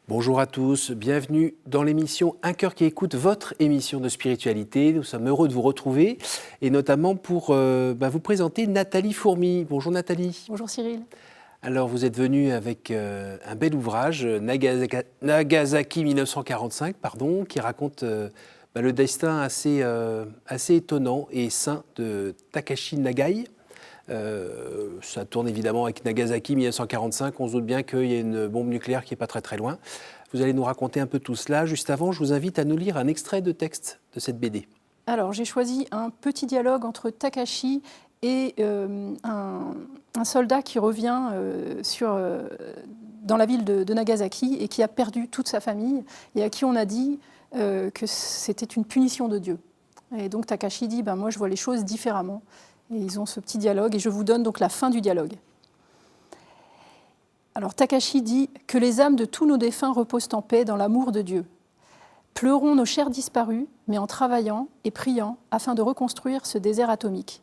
Bonjour à tous, bienvenue dans l'émission Un cœur qui écoute, votre émission de spiritualité. Nous sommes heureux de vous retrouver et notamment pour vous présenter Nathalie Fourmy. Bonjour Nathalie. Bonjour Cyril. Alors vous êtes venue avec un bel ouvrage, Nagasaki 1945, qui raconte le destin assez étonnant et sain de Takashi Nagai. Ça tourne évidemment avec Nagasaki 1945, on se doute bien qu'il y a une bombe nucléaire qui n'est pas très très loin. Vous allez nous raconter un peu tout cela. Juste avant, je vous invite à nous lire un extrait de texte de cette BD. Alors j'ai choisi un petit dialogue entre Takashi et un soldat qui revient dans la ville de Nagasaki et qui a perdu toute sa famille et à qui on a dit que c'était une punition de Dieu. Et donc Takashi dit moi je vois les choses différemment. Et ils ont ce petit dialogue, et je vous donne donc la fin du dialogue. Alors Takashi dit « Que les âmes de tous nos défunts reposent en paix dans l'amour de Dieu. Pleurons nos chers disparus, mais en travaillant et priant afin de reconstruire ce désert atomique. »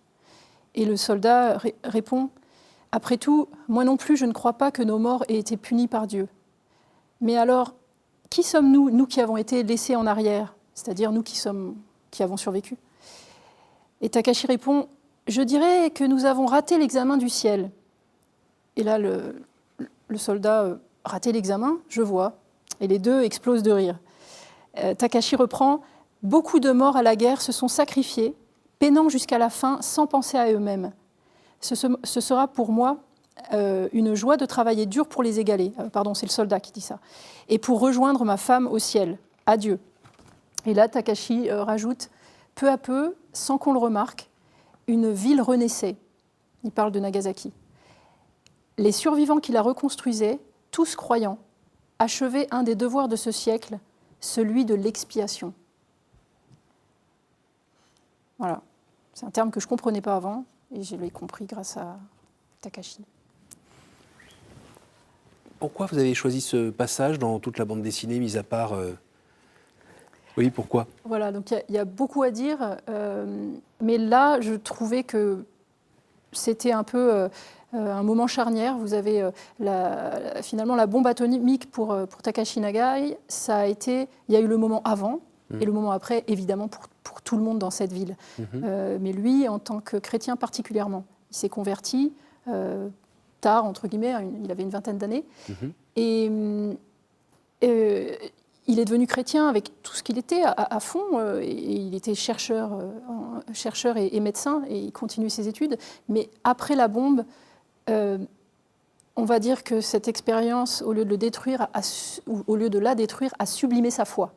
Et le soldat répond « Après tout, moi non plus je ne crois pas que nos morts aient été punis par Dieu. Mais alors, qui sommes-nous, nous qui avons été laissés en arrière, c'est-à-dire nous qui avons survécu ?» Et Takashi répond « Je dirais que nous avons raté l'examen du ciel. » Et là, le soldat raté l'examen, je vois. Et les deux explosent de rire. Takashi reprend « Beaucoup de morts à la guerre se sont sacrifiés, peinant jusqu'à la fin sans penser à eux-mêmes. Ce sera pour moi une joie de travailler dur pour les égaler. » Pardon, c'est le soldat qui dit ça. « Et pour rejoindre ma femme au ciel. Adieu. » Et là, Takashi rajoute « Peu à peu, sans qu'on le remarque, une ville renaissait. » Il parle de Nagasaki. Les survivants qui la reconstruisaient, tous croyants, achevaient un des devoirs de ce siècle, celui de l'expiation. Voilà. C'est un terme que je ne comprenais pas avant, et je l'ai compris grâce à Takashi. Pourquoi vous avez choisi ce passage dans toute la bande dessinée, mis à part... Oui, pourquoi ? Voilà, donc il y a beaucoup à dire, mais là, je trouvais que c'était un peu un moment charnière. Vous avez finalement la bombe atomique pour Takashi Nagai. Il y a eu le moment avant et le moment après, évidemment, pour tout le monde dans cette ville. Mais lui, en tant que chrétien particulièrement, il s'est converti tard, entre guillemets, il avait une vingtaine d'années. Et il est devenu chrétien avec tout ce qu'il était à fond. Et il était chercheur et médecin, et il continue ses études. Mais après la bombe, on va dire que cette expérience, au lieu de la détruire, a sublimé sa foi.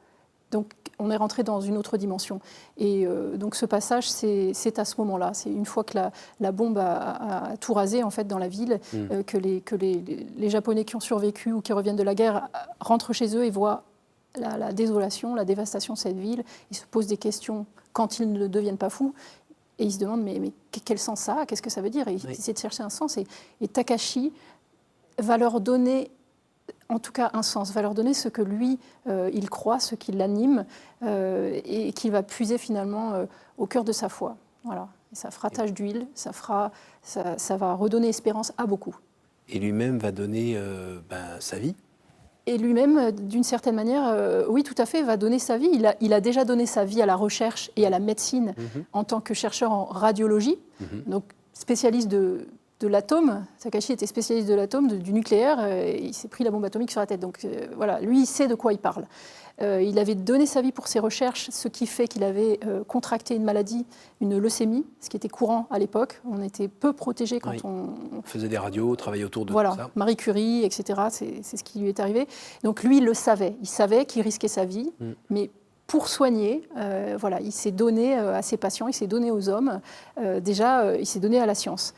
Donc on est rentré dans une autre dimension. Et donc ce passage, c'est à ce moment-là. C'est une fois que la bombe a tout rasé en fait, dans la ville, que les Japonais qui ont survécu ou qui reviennent de la guerre rentrent chez eux et voient la désolation, la dévastation de cette ville. Ils se posent des questions quand ils ne deviennent pas fous. Et ils se demandent, mais quel sens ça a ? Qu'est-ce que ça veut dire ? Et ils essaient de chercher un sens. Et Takashi va leur donner, en tout cas, un sens, va leur donner ce que lui, il croit, ce qui l'anime, et qui va puiser finalement au cœur de sa foi. Voilà. Et ça fera tache d'huile, ça va redonner espérance à beaucoup. Et lui-même va donner sa vie. Et lui-même, d'une certaine manière, oui, tout à fait, va donner sa vie. Il a déjà donné sa vie à la recherche et à la médecine en tant que chercheur en radiologie, donc spécialiste de l'atome. Takashi était spécialiste de l'atome, du nucléaire, et il s'est pris la bombe atomique sur la tête. Donc voilà, lui, il sait de quoi il parle. Il avait donné sa vie pour ses recherches, ce qui fait qu'il avait contracté une maladie, une leucémie, ce qui était courant à l'époque. On était peu protégés quand on faisait des radios, travaillait autour de tout ça. Marie Curie, etc. C'est ce qui lui est arrivé. Donc lui, il le savait. Il savait qu'il risquait sa vie, mais pour soigner, il s'est donné à ses patients, il s'est donné aux hommes. Il s'est donné à la science.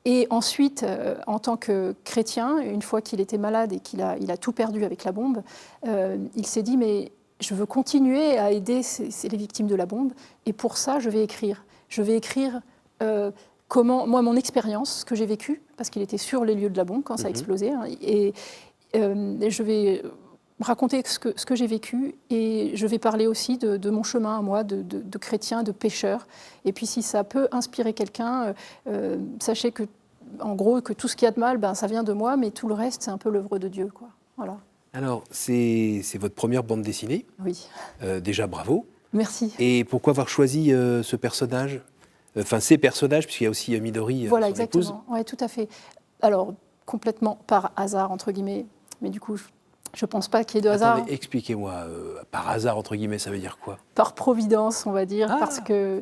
Et ensuite, en tant que chrétien, une fois qu'il était malade et qu'il a tout perdu avec la bombe, il s'est dit, mais je veux continuer à aider les victimes de la bombe, et pour ça, je vais écrire. Je vais écrire mon expérience, ce que j'ai vécu, parce qu'il était sur les lieux de la bombe quand ça a explosé, et je vais raconter ce que j'ai vécu, et je vais parler aussi de mon chemin à moi, de chrétien, de pécheur. Et puis si ça peut inspirer quelqu'un, sachez que, en gros, que tout ce qu'il y a de mal, ça vient de moi, mais tout le reste, c'est un peu l'œuvre de Dieu, quoi. Voilà. Alors, c'est votre première bande dessinée. Oui, Déjà, bravo. merci. Et pourquoi avoir choisi ce personnage? Enfin, ces personnages, puisqu'il y a aussi Midori, Voilà, son épouse. exactement. Oui, tout à fait. Alors, complètement par hasard, entre guillemets. Mais du coup, je ne pense pas qu'il y ait de hasard. Attendez, expliquez-moi, par hasard, entre guillemets, ça veut dire quoi? Par providence, on va dire, Ah. parce que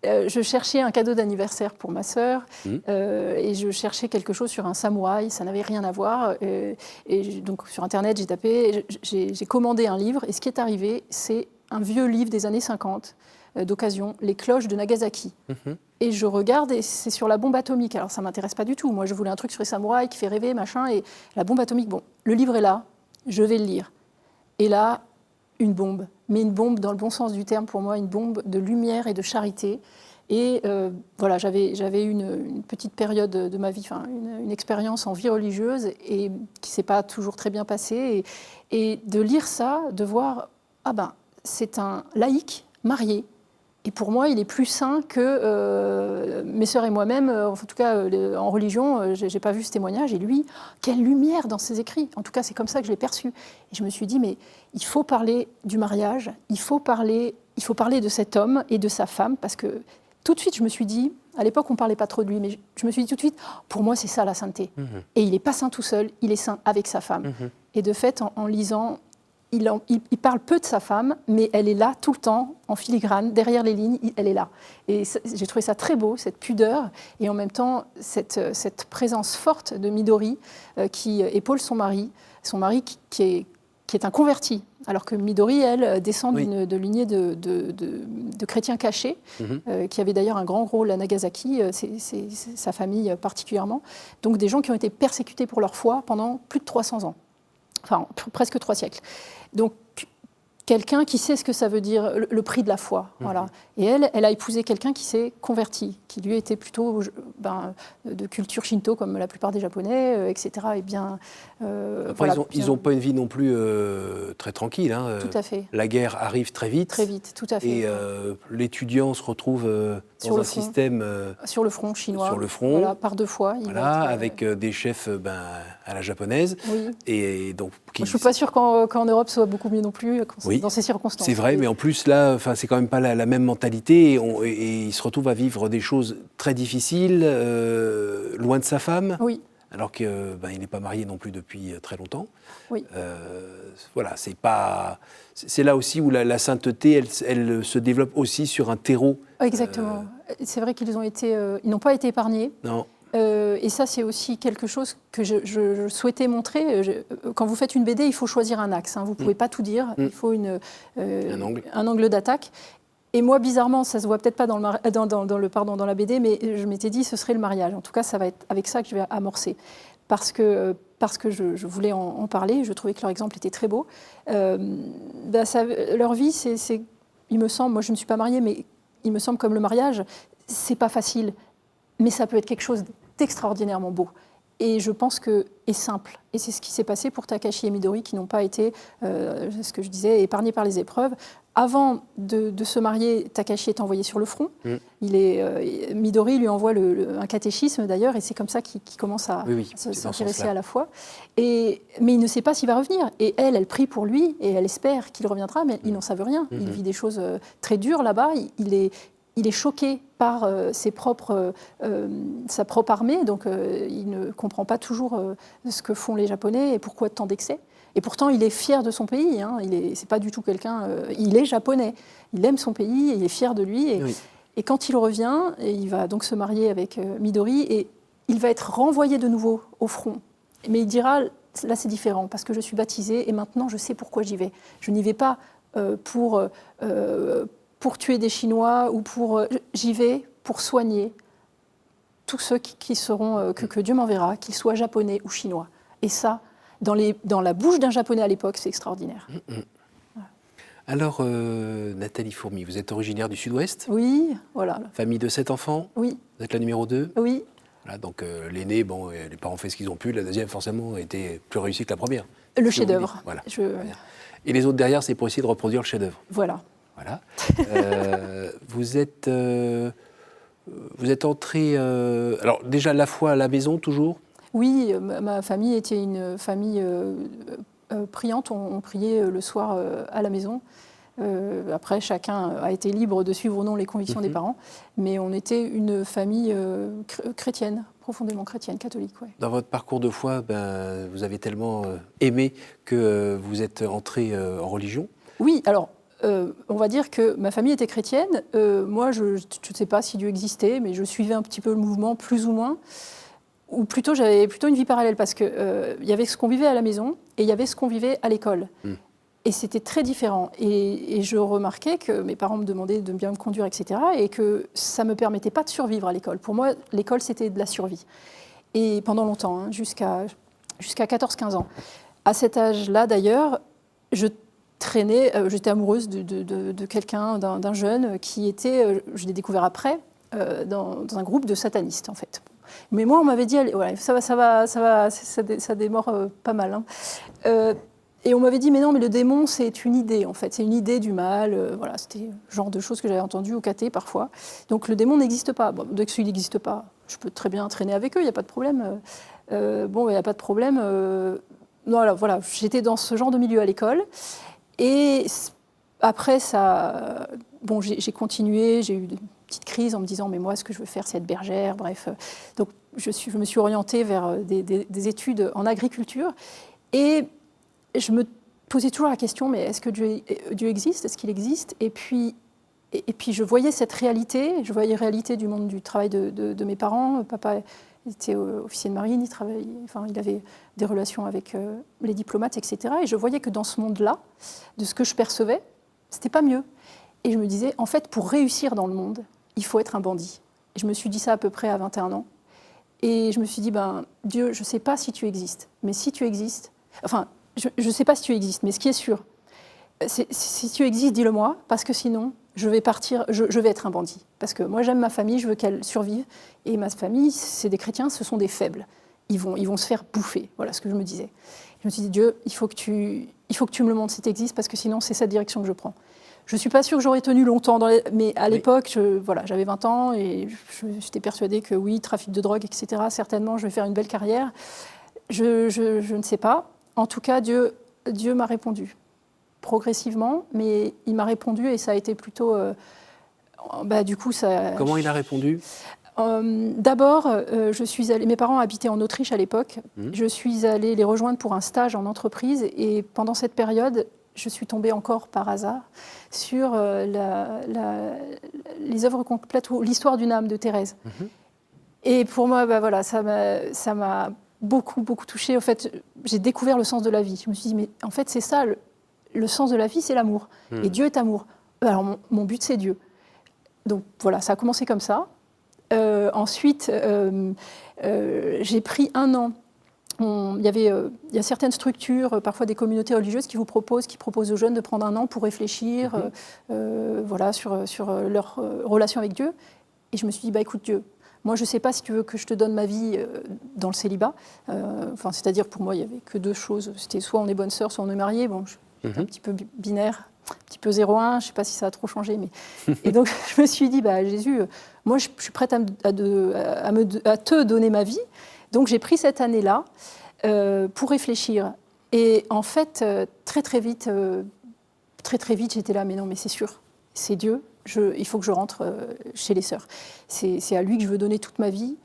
je cherchais un cadeau d'anniversaire pour ma sœur et je cherchais quelque chose sur un samouraï, ça n'avait rien à voir. Donc sur Internet, j'ai tapé, j'ai commandé un livre et ce qui est arrivé, c'est un vieux livre des années 50 d'occasion, Les cloches de Nagasaki. Et je regarde et c'est sur la bombe atomique. Alors ça ne m'intéresse pas du tout. Moi, je voulais un truc sur les samouraïs qui fait rêver, machin. Et la bombe atomique, bon, le livre est là, je vais le lire. Et là, une bombe. Mais une bombe dans le bon sens du terme, pour moi, une bombe de lumière et de charité. Et voilà, j'avais une petite période de ma vie, enfin une expérience en vie religieuse et qui ne s'est pas toujours très bien passée. Et de lire ça, de voir, ah ben, c'est un laïc marié. Et pour moi, il est plus saint que mes sœurs et moi-même. En tout cas, en religion, je n'ai pas vu ce témoignage. Et lui, quelle lumière dans ses écrits. En tout cas, c'est comme ça que je l'ai perçu. Et je me suis dit, mais il faut parler du mariage, il faut parler de cet homme et de sa femme. Parce que tout de suite, je me suis dit, à l'époque, on ne parlait pas trop de lui, mais je me suis dit tout de suite, pour moi, c'est ça la sainteté. Et il n'est pas saint tout seul, il est saint avec sa femme. Et de fait, en lisant... Il parle peu de sa femme, mais elle est là tout le temps, en filigrane, derrière les lignes, elle est là. Et j'ai trouvé ça très beau, cette pudeur, et en même temps, cette présence forte de Midori qui épaule son mari qui est un converti, alors que Midori, elle, descend de lignée de chrétiens cachés, qui avaient d'ailleurs un grand rôle à Nagasaki, c'est sa famille particulièrement. Donc des gens qui ont été persécutés pour leur foi pendant plus de 300 ans. Enfin, presque 3 siècles. Donc, quelqu'un qui sait ce que ça veut dire, le prix de la foi. Voilà. Et elle a épousé quelqu'un qui s'est converti, qui lui était plutôt de culture shinto, comme la plupart des Japonais, etc. Et bien, après, voilà, ils n'ont pas une vie non plus très tranquille. Hein. Tout à fait. La guerre arrive très vite. Très vite, tout à fait. Et l'étudiant se retrouve dans un système... sur le front chinois. Sur le front. Voilà, par 2 fois. Voilà, avec des chefs à la japonaise. Oui. Et donc, je ne suis pas sûre qu'en Europe, ce soit beaucoup mieux non plus, oui, dans ces circonstances. C'est vrai, mais en plus, là, c'est quand même pas la même mentalité. Et il se retrouve à vivre des choses très difficiles, loin de sa femme. Oui. Alors qu'il n'est pas marié non plus depuis très longtemps. Oui. Voilà, c'est là aussi où la sainteté, elle se développe aussi sur un terreau. Exactement. C'est vrai qu'ils n'ont pas été épargnés. Non. Et ça, c'est aussi quelque chose que je souhaitais montrer. Quand vous faites une BD, il faut choisir un axe. Hein. Vous ne pouvez pas tout dire. Il faut un angle d'attaque. Et moi, bizarrement, ça ne se voit peut-être pas dans la BD, mais je m'étais dit ce serait le mariage. En tout cas, ça va être avec ça que je vais amorcer. Parce que je voulais en parler. Je trouvais que leur exemple était très beau. Leur vie, il me semble, moi je ne suis pas mariée, mais il me semble comme le mariage, c'est pas facile. Mais ça peut être quelque chose d'extraordinairement beau. Et je pense et simple. Et c'est ce qui s'est passé pour Takashi et Midori, qui n'ont pas été, ce que je disais, épargnés par les épreuves. Avant de se marier, Takashi est envoyé sur le front. Midori lui envoie un catéchisme d'ailleurs, et c'est comme ça qu'il commence à s'intéresser à la foi. Mais il ne sait pas s'il va revenir. Et elle prie pour lui, et elle espère qu'il reviendra, mais ils n'en savent rien. Il vit des choses très dures là-bas. Il est choqué par sa propre armée, donc il ne comprend pas toujours ce que font les Japonais et pourquoi tant d'excès. Et pourtant, il est fier de son pays. Hein. C'est pas du tout quelqu'un. Il est japonais. Il aime son pays. Il est fier de lui. Et quand il revient, il va donc se marier avec Midori et il va être renvoyé de nouveau au front. Mais il dira là, c'est différent parce que je suis baptisé et maintenant je sais pourquoi j'y vais. Je n'y vais pas pour tuer des Chinois ou j'y vais pour soigner tous ceux qui seront que Dieu m'enverra, qu'ils soient japonais ou chinois. Et ça, dans la bouche d'un Japonais à l'époque, c'est extraordinaire. Voilà. Alors, Nathalie Fourmy, vous êtes originaire du Sud-Ouest. Oui, voilà. Famille de 7 enfants. Oui. Vous êtes la numéro 2. Oui. Voilà, donc l'aîné, les parents ont fait ce qu'ils ont pu. La deuxième, forcément, était plus réussie que la première. Le chef-d'œuvre. Voilà. Et les autres derrière, c'est pour essayer de reproduire le chef-d'œuvre. Voilà. Vous êtes entré... alors, déjà, la foi à la maison, toujours ? Oui, ma famille était une famille priantes. On priait le soir à la maison. Après, chacun a été libre de suivre ou non les convictions des parents, mais on était une famille chrétienne, profondément chrétienne, catholique. Ouais. Dans votre parcours de foi, vous avez tellement aimé que vous êtes entré en religion. Oui, alors, on va dire que ma famille était chrétienne. Moi, je ne sais pas si Dieu existait, mais je suivais un petit peu le mouvement, plus ou moins. Ou plutôt, j'avais plutôt une vie parallèle, parce qu'il y avait ce qu'on vivait à la maison et il y avait ce qu'on vivait à l'école. Et c'était très différent. Et je remarquais que mes parents me demandaient de bien me conduire, etc. Et que ça ne me permettait pas de survivre à l'école. Pour moi, l'école, c'était de la survie. Et pendant longtemps, jusqu'à 14-15 ans. À cet âge-là, d'ailleurs, j'étais amoureuse de quelqu'un, d'un jeune qui était, je l'ai découvert après, dans un groupe de satanistes, en fait. Mais moi, on m'avait dit, allez, ouais, ça démord pas mal. Hein. Et on m'avait dit, mais non, mais le démon, c'est une idée, en fait. C'est une idée du mal. Voilà, c'était le genre de choses que j'avais entendues au caté, parfois. Donc, le démon n'existe pas. Bon, dès qu'il n'existe pas, je peux très bien traîner avec eux, il n'y a pas de problème. Il n'y a pas de problème. Non, voilà, j'étais dans ce genre de milieu à l'école. Et après, j'ai continué, j'ai eu une petite crise en me disant, mais moi, ce que je veux faire, c'est être bergère, bref. Donc, je me suis orientée vers des études en agriculture. Et je me posais toujours la question, mais est-ce que Dieu existe? Est-ce qu'il existe? Et puis, je voyais cette réalité, je voyais la réalité du monde du travail de mes parents. Papa était officier de marine, il avait des relations avec les diplomates, etc. Et je voyais que dans ce monde-là, de ce que je percevais, c'était pas mieux. Et je me disais, en fait, pour réussir dans le monde, il faut être un bandit. Et je me suis dit ça à peu près à 21 ans. Et je me suis dit, Dieu, je ne sais pas si tu existes, mais si tu existes, je ne sais pas si tu existes, mais ce qui est sûr, si tu existes, dis-le-moi, parce que sinon, je vais partir, je vais être un bandit. Parce que moi, j'aime ma famille, je veux qu'elle survive. Et ma famille, c'est des chrétiens, ce sont des faibles. Ils vont se faire bouffer. Voilà ce que je me disais. Je me suis dit, Dieu, il faut que tu me le montres si tu existes, parce que sinon, c'est cette direction que je prends. Je ne suis pas sûre que j'aurais tenu longtemps, mais à l'époque, j'avais 20 ans et j'étais persuadée que oui, trafic de drogue, etc., certainement, je vais faire une belle carrière. Je ne sais pas. En tout cas, Dieu m'a répondu progressivement, mais il m'a répondu et ça a été plutôt... du coup, ça... Comment il a répondu ? D'abord, je suis allée... Mes parents habitaient en Autriche à l'époque. Je suis allée les rejoindre pour un stage en entreprise et pendant cette période, je suis tombée encore par hasard sur les œuvres complètes ou l'histoire d'une âme de Thérèse. Et pour moi, ça m'a beaucoup, beaucoup touchée. En fait, j'ai découvert le sens de la vie. Je me suis dit, mais en fait, c'est ça, le sens de la vie, c'est l'amour. Et Dieu est amour. Alors, mon but, c'est Dieu. Donc, voilà, ça a commencé comme ça. Ensuite, j'ai pris un an. Il y a certaines structures, parfois des communautés religieuses, qui proposent aux jeunes de prendre un an pour réfléchir sur leur relation avec Dieu. Et je me suis dit, écoute Dieu, moi je ne sais pas si tu veux que je te donne ma vie dans le célibat. C'est-à-dire pour moi, il n'y avait que deux choses. C'était soit on est bonne sœur, soit on est marié. Bon, j'étais un petit peu binaire, un petit peu 0-1, je ne sais pas si ça a trop changé. Mais... Et donc je me suis dit, Jésus, moi je suis prête à te donner ma vie. Donc j'ai pris cette année-là pour réfléchir. Et en fait, très vite, j'étais là, mais non, mais c'est sûr, c'est Dieu, il faut que je rentre chez les sœurs. C'est à lui que je veux donner toute ma vie.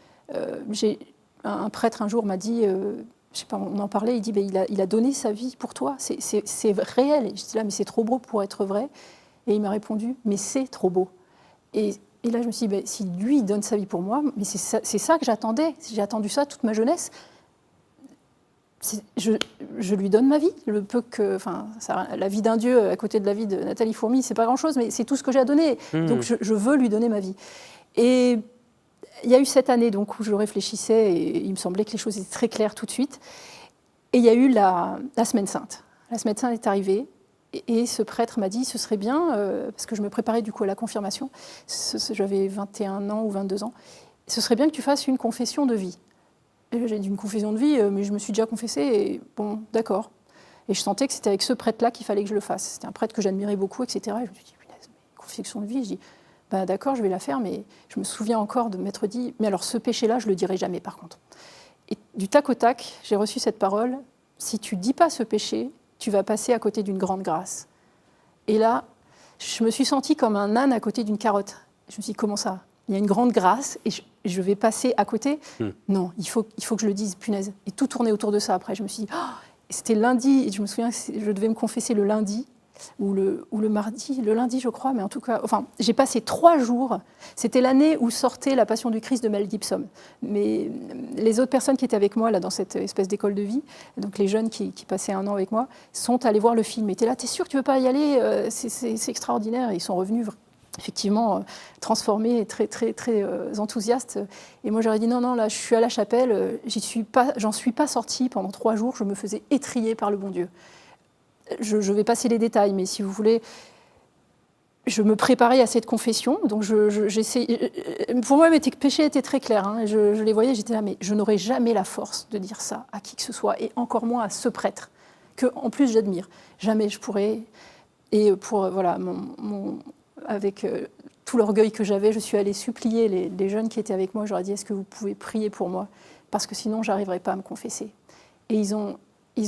Un prêtre un jour m'a dit, je sais pas, on en parlait, il dit, il a donné sa vie pour toi, c'est réel. Et j'étais là, mais c'est trop beau pour être vrai. Et il m'a répondu, mais c'est trop beau. Et là, je me suis dit, si lui donne sa vie pour moi, mais c'est ça que j'attendais. J'ai attendu ça toute ma jeunesse. Je lui donne ma vie. La vie d'un Dieu à côté de la vie de Nathalie Fourmy, c'est pas grand-chose, mais c'est tout ce que j'ai à donner. Donc, je veux lui donner ma vie. Et il y a eu cette année donc, où je réfléchissais et il me semblait que les choses étaient très claires tout de suite. Et il y a eu la Semaine Sainte. La Semaine Sainte est arrivée. Et ce prêtre m'a dit, ce serait bien, parce que je me préparais du coup à la confirmation, j'avais 21 ans ou 22 ans, ce serait bien que tu fasses une confession de vie. Et j'ai dit une confession de vie, mais je me suis déjà confessée, et bon, d'accord. Et je sentais que c'était avec ce prêtre-là qu'il fallait que je le fasse. C'était un prêtre que j'admirais beaucoup, etc. Et je me suis dit, confession de vie, je dis, d'accord, je vais la faire, mais je me souviens encore de m'être dit, mais alors ce péché-là, je ne le dirai jamais par contre. Et du tac au tac, j'ai reçu cette parole, si tu ne dis pas ce péché, tu vas passer à côté d'une grande grâce. Et là, je me suis sentie comme un âne à côté d'une carotte. Je me suis dit, comment ça? Il y a une grande grâce et je vais passer à côté. Non, il faut que je le dise, punaise. Et tout tournait autour de ça après. Je me suis dit, c'était lundi, et je me souviens que je devais me confesser le lundi ou le mardi, le lundi je crois, mais en tout cas, enfin, j'ai passé 3 jours. C'était l'année où sortait La Passion du Christ de Mel Gibson. Mais les autres personnes qui étaient avec moi là, dans cette espèce d'école de vie, donc les jeunes qui passaient 1 an avec moi, sont allés voir le film. Et t'es là, t'es sûr que tu veux pas y aller? C'est extraordinaire. Et ils sont revenus effectivement transformés et très, très, très enthousiastes. Et moi, j'aurais dit non, là, je suis à la chapelle, j'en suis pas sortie pendant 3 jours, je me faisais étriller par le bon Dieu. Je vais passer les détails, mais si vous voulez, je me préparais à cette confession. Donc, j'essayais. Pour moi, mes péchés étaient très clairs. Hein, je les voyais, j'étais là, mais je n'aurais jamais la force de dire ça à qui que ce soit, et encore moins à ce prêtre, que en plus j'admire. Jamais je pourrais. Et pour, voilà, avec tout l'orgueil que j'avais, je suis allée supplier les jeunes qui étaient avec moi. Je leur ai dit, est-ce que vous pouvez prier pour moi? Parce que sinon, je n'arriverai pas à me confesser. Et ils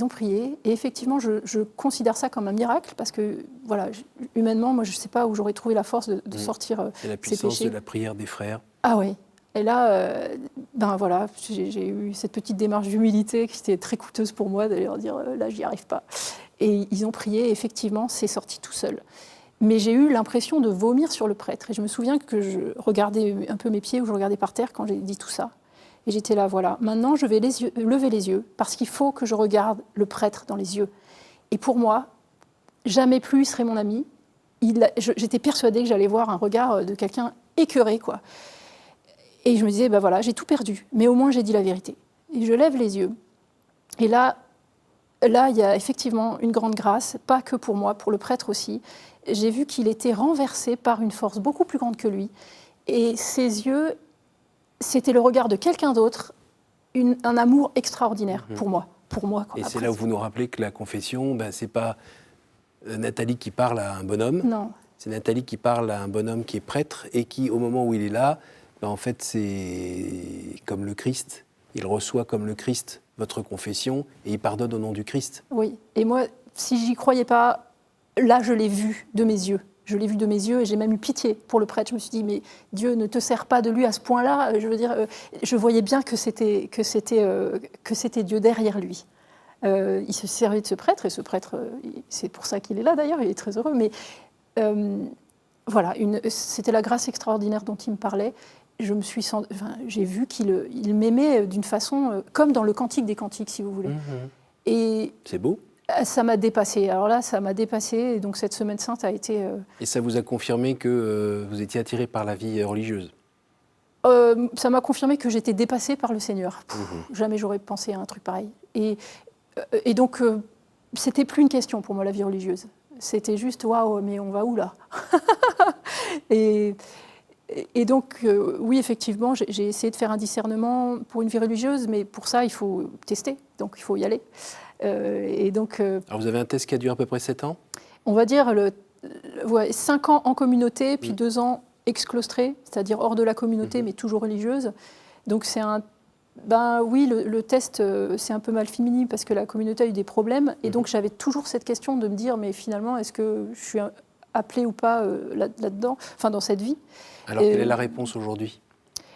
ont prié. Et effectivement, je considère ça comme un miracle parce que, voilà, humainement, moi, je ne sais pas où j'aurais trouvé la force de sortir C'est la ces puissance péchés. de la prière des frères. Ah oui. Et là, ben voilà, j'ai eu cette petite démarche d'humilité qui était très coûteuse pour moi, d'aller leur dire, là, j'y arrive pas. Et ils ont prié, et effectivement, c'est sorti tout seul. Mais j'ai eu l'impression de vomir sur le prêtre. Et je me souviens que je regardais un peu mes pieds, ou je regardais par terre quand j'ai dit tout ça. Et j'étais là, voilà, maintenant je vais lever les yeux, parce qu'il faut que je regarde le prêtre dans les yeux. Et pour moi, jamais plus il serait mon ami. J'étais persuadée que j'allais voir un regard de quelqu'un écœuré, quoi. Et je me disais, ben voilà, j'ai tout perdu, mais au moins j'ai dit la vérité. Et je lève les yeux. Et là, il y a effectivement une grande grâce, pas que pour moi, pour le prêtre aussi. J'ai vu qu'il était renversé par une force beaucoup plus grande que lui. Et ses yeux, c'était le regard de quelqu'un d'autre, un amour extraordinaire pour moi. Quoi. Et c'est là où vous nous rappelez que la confession, ben, c'est pas Nathalie qui parle à un bonhomme. Non. C'est Nathalie qui parle à un bonhomme qui est prêtre et qui, au moment où il est là, ben, en fait, c'est comme le Christ. Il reçoit comme le Christ votre confession et il pardonne au nom du Christ. Oui. Et moi, si j'y croyais pas, là, je l'ai vu de mes yeux. Je l'ai vu de mes yeux et j'ai même eu pitié pour le prêtre. Je me suis dit, mais Dieu ne te sert pas de lui à ce point-là. Je veux dire, je voyais bien que c'était Dieu derrière lui. Il se servait de ce prêtre, et ce prêtre, c'est pour ça qu'il est là d'ailleurs, il est très heureux. Mais voilà, c'était la grâce extraordinaire dont il me parlait. J'ai vu qu'il m'aimait d'une façon, comme dans le Cantique des Cantiques, si vous voulez. Et c'est beau. Ça m'a dépassée. Alors là, ça m'a dépassée. Et donc cette Semaine Sainte a été... Et ça vous a confirmé que vous étiez attiré par la vie religieuse? Ça m'a confirmé que j'étais dépassée par le Seigneur. Jamais j'aurais pensé à un truc pareil. Et donc, c'était plus une question pour moi, la vie religieuse. C'était juste, waouh, mais on va où là? et donc, oui, effectivement, j'ai essayé de faire un discernement pour une vie religieuse, mais pour ça, il faut tester, donc il faut y aller. Et donc, alors vous avez un test qui a duré à peu près 7 ans? On va dire 5 ans en communauté, puis 2 ans exclostrés, c'est-à-dire hors de la communauté, mais toujours religieuse. Donc c'est un... Ben oui, le test, c'est un peu mal fini parce que la communauté a eu des problèmes. Et donc j'avais toujours cette question de me dire, mais finalement, est-ce que je suis appelée ou pas là-dedans, enfin dans cette vie? Alors quelle est la réponse aujourd'hui?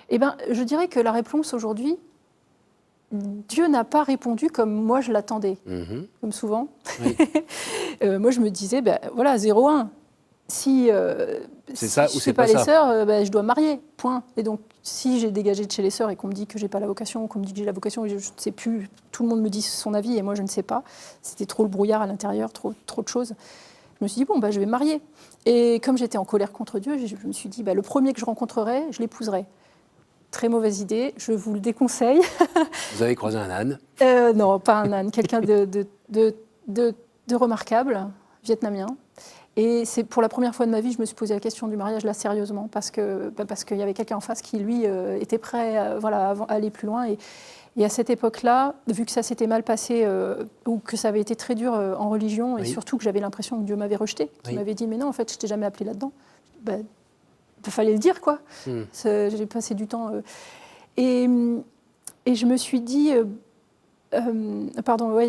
Eh ben, je dirais que la réponse aujourd'hui, Dieu n'a pas répondu comme moi je l'attendais, comme souvent. Oui. Moi je me disais, ben voilà, 0-1. Si c'est ça je ou ne c'est fais pas pas les ça. Sœurs, ben, je dois me marier, point. Et donc si j'ai dégagé de chez les Sœurs et qu'on me dit que je n'ai pas la vocation, ou qu'on me dit que j'ai la vocation, et je ne sais plus, tout le monde me dit son avis et moi je ne sais pas. C'était trop le brouillard à l'intérieur, trop de choses. Je me suis dit, bon, ben, je vais me marier. Et comme j'étais en colère contre Dieu, je me suis dit, ben, le premier que je rencontrerai, je l'épouserai. Très mauvaise idée, je vous le déconseille. Vous avez croisé un âne? Non, pas un âne, quelqu'un de remarquable, vietnamien. Et c'est pour la première fois de ma vie, je me suis posé la question du mariage là sérieusement, parce qu'il y avait quelqu'un en face qui, lui, était prêt à aller plus loin. Et à cette époque-là, vu que ça s'était mal passé, ou que ça avait été très dur en religion, et surtout que j'avais l'impression que Dieu m'avait rejeté, qu'il m'avait dit, mais non, en fait, je t'ai jamais appelé là-dedans. Ben, il fallait le dire, quoi. J'ai passé du temps. Et je me suis dit, Pardon, ouais,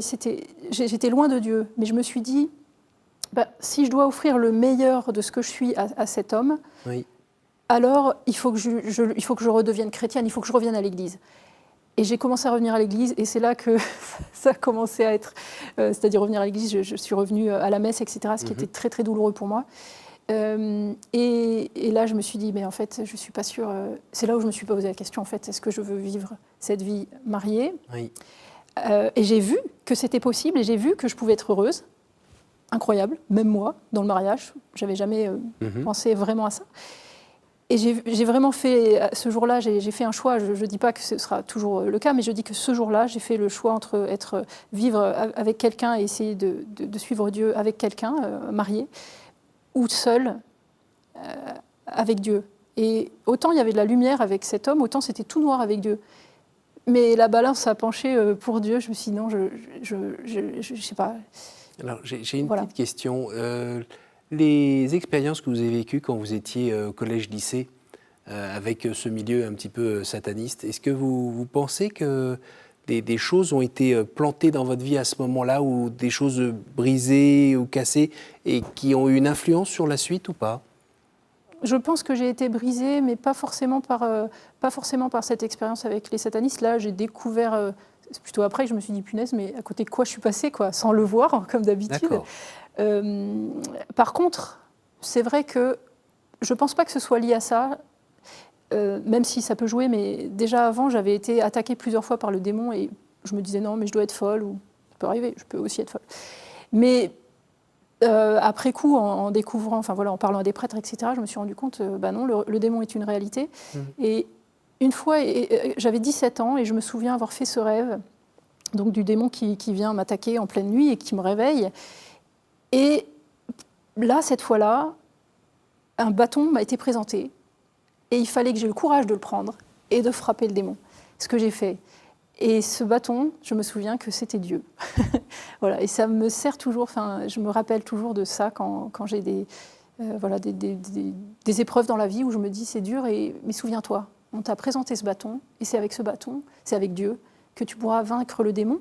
j'étais loin de Dieu, mais je me suis dit, si je dois offrir le meilleur de ce que je suis à cet homme, Oui. alors il faut que je redevienne chrétienne, il faut que je revienne à l'Église. Et j'ai commencé à revenir à l'Église, et c'est là que ça a commencé à être, c'est-à-dire revenir à l'Église, je suis revenue à la messe, etc., ce qui était très très douloureux pour moi. Et là, je me suis dit, mais en fait, je ne suis pas sûre. C'est là où je me suis posé la question, en fait, est-ce que je veux vivre cette vie mariée? Oui. Et j'ai vu que c'était possible, et j'ai vu que je pouvais être heureuse. Incroyable, même moi, dans le mariage. Je n'avais jamais pensé vraiment à ça. Et j'ai vraiment fait, ce jour-là, j'ai fait un choix. Je ne dis pas que ce sera toujours le cas, mais je dis que ce jour-là, j'ai fait le choix entre vivre avec quelqu'un et essayer de suivre Dieu avec quelqu'un, marié, ou seul, avec Dieu. Et autant il y avait de la lumière avec cet homme, autant c'était tout noir avec Dieu. Mais la balance a penché pour Dieu. Je me suis dit non, je sais pas. Alors, j'ai une petite question. Les expériences que vous avez vécues quand vous étiez au collège-lycée, avec ce milieu un petit peu sataniste, est-ce que vous pensez que des choses ont été plantées dans votre vie à ce moment-là, ou des choses brisées ou cassées, et qui ont eu une influence sur la suite ou pas? Je pense que j'ai été brisée, mais pas forcément par cette expérience avec les satanistes. Là, j'ai découvert, c'est plutôt après que je me suis dit, punaise, mais à côté de quoi je suis passée, quoi, sans le voir, comme d'habitude. Par contre, c'est vrai que je ne pense pas que ce soit lié à ça, même si ça peut jouer, mais déjà avant, j'avais été attaquée plusieurs fois par le démon, et je me disais, non, mais je dois être folle, ou ça peut arriver, je peux aussi être folle. Mais après coup, en découvrant, enfin voilà, en parlant à des prêtres, etc., je me suis rendu compte, non, le démon est une réalité. Et une fois, j'avais 17 ans, et je me souviens avoir fait ce rêve, donc du démon qui vient m'attaquer en pleine nuit et qui me réveille. Et là, cette fois-là, un bâton m'a été présenté, et il fallait que j'aie le courage de le prendre et de frapper le démon. Ce que j'ai fait. Et ce bâton, je me souviens que c'était Dieu. Voilà, et ça me sert toujours, je me rappelle toujours de ça quand j'ai des épreuves dans la vie où je me dis c'est dur, mais souviens-toi, on t'a présenté ce bâton, et c'est avec ce bâton, c'est avec Dieu, que tu pourras vaincre le démon.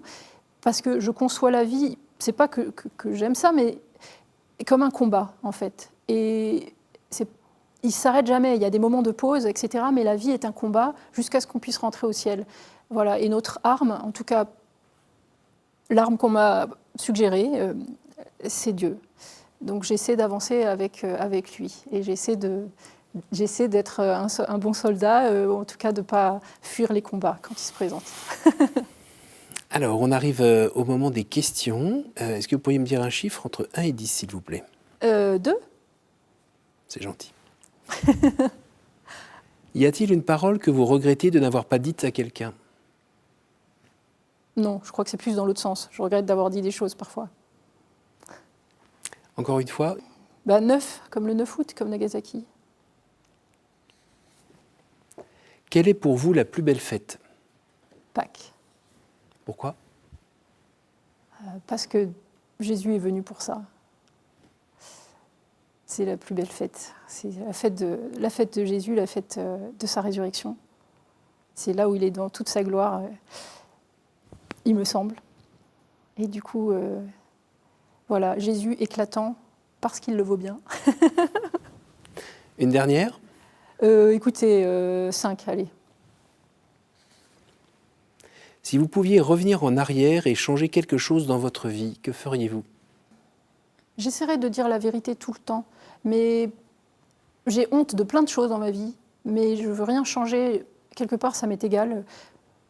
Parce que je conçois la vie, c'est pas que j'aime ça, mais comme un combat, en fait. Et il ne s'arrête jamais, il y a des moments de pause, etc. Mais la vie est un combat jusqu'à ce qu'on puisse rentrer au ciel. Voilà. Et notre arme, en tout cas, l'arme qu'on m'a suggérée, c'est Dieu. Donc j'essaie d'avancer avec lui. Et j'essaie d'être un bon soldat, en tout cas de ne pas fuir les combats quand ils se présentent. Alors, on arrive au moment des questions. Est-ce que vous pourriez me dire un chiffre entre 1 et 10, s'il vous plaît? 2. C'est gentil. Y a-t-il une parole que vous regrettez de n'avoir pas dite à quelqu'un? Non, je crois que c'est plus dans l'autre sens. Je regrette d'avoir dit des choses parfois. Encore une fois? 9, comme le 9 août, comme Nagasaki. Quelle est pour vous la plus belle fête? Pâques. Pourquoi? Parce que Jésus est venu pour ça. C'est la plus belle fête. C'est la fête de Jésus, la fête de sa résurrection. C'est là où il est dans toute sa gloire, il me semble. Et du coup, voilà, Jésus éclatant parce qu'il le vaut bien. Une dernière? Écoutez, 5, allez. Si vous pouviez revenir en arrière et changer quelque chose dans votre vie, que feriez-vous? J'essaierai de dire la vérité tout le temps, mais j'ai honte de plein de choses dans ma vie, mais je ne veux rien changer. Quelque part, ça m'est égal,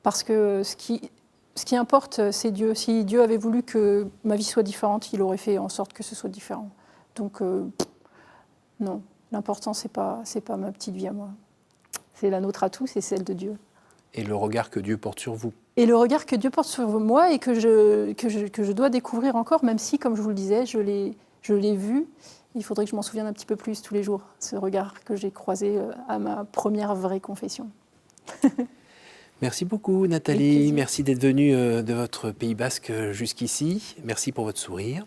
parce que ce qui importe, c'est Dieu. Si Dieu avait voulu que ma vie soit différente, il aurait fait en sorte que ce soit différent. Donc, non, l'important, c'est pas ma petite vie à moi. C'est la nôtre à tous, c'est celle de Dieu. Et le regard que Dieu porte sur vous. Et le regard que Dieu porte sur moi et que je dois découvrir encore, même si, comme je vous le disais, je l'ai vu. Il faudrait que je m'en souvienne un petit peu plus tous les jours, ce regard que j'ai croisé à ma première vraie confession. Merci beaucoup, Nathalie. Merci d'être venue de votre Pays Basque jusqu'ici. Merci pour votre sourire.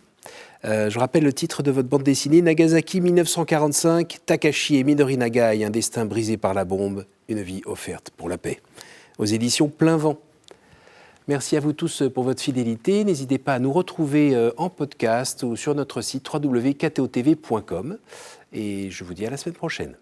Je rappelle le titre de votre bande dessinée, Nagasaki 1945, Takashi et Midori Nagai, un destin brisé par la bombe, une vie offerte pour la paix. Aux éditions Plein Vent. Merci à vous tous pour votre fidélité. N'hésitez pas à nous retrouver en podcast ou sur notre site www.ktotv.com. Et je vous dis à la semaine prochaine.